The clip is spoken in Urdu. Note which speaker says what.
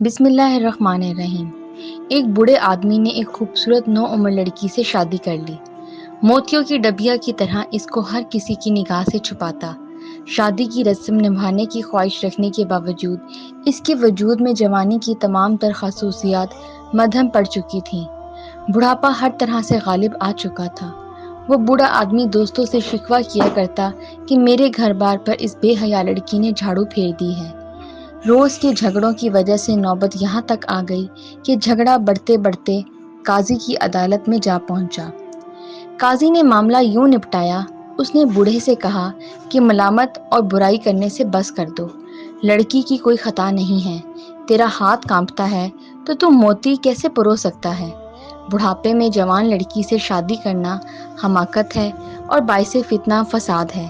Speaker 1: بسم اللہ الرحمن الرحیم۔ ایک بوڑھے آدمی نے ایک خوبصورت نو عمر لڑکی سے شادی کر لی۔ موتیوں کی ڈبیا کی طرح اس کو ہر کسی کی نگاہ سے چھپاتا۔ شادی کی رسم نبھانے کی خواہش رکھنے کے باوجود اس کے وجود میں جوانی کی تمام تر خصوصیات مدھم پڑ چکی تھیں۔ بڑھاپا ہر طرح سے غالب آ چکا تھا۔ وہ بوڑھا آدمی دوستوں سے شکوہ کیا کرتا کہ میرے گھر بار پر اس بے حیا لڑکی نے جھاڑو پھیر دی ہے۔ روز کے جھگڑوں کی وجہ سے نوبت یہاں تک آ گئی کہ جھگڑا بڑھتے بڑھتے قاضی کی عدالت میں جا پہنچا۔ قاضی نے معاملہ یوں نپٹایا۔ اس نے بوڑھے سے کہا کہ ملامت اور برائی کرنے سے بس کر دو۔ لڑکی کی کوئی خطا نہیں ہے۔ تیرا ہاتھ کانپتا ہے تو تم موتی کیسے پرو سکتا ہے؟ بڑھاپے میں جوان لڑکی سے شادی کرنا حماقت ہے اور باعث فتنہ فساد ہے۔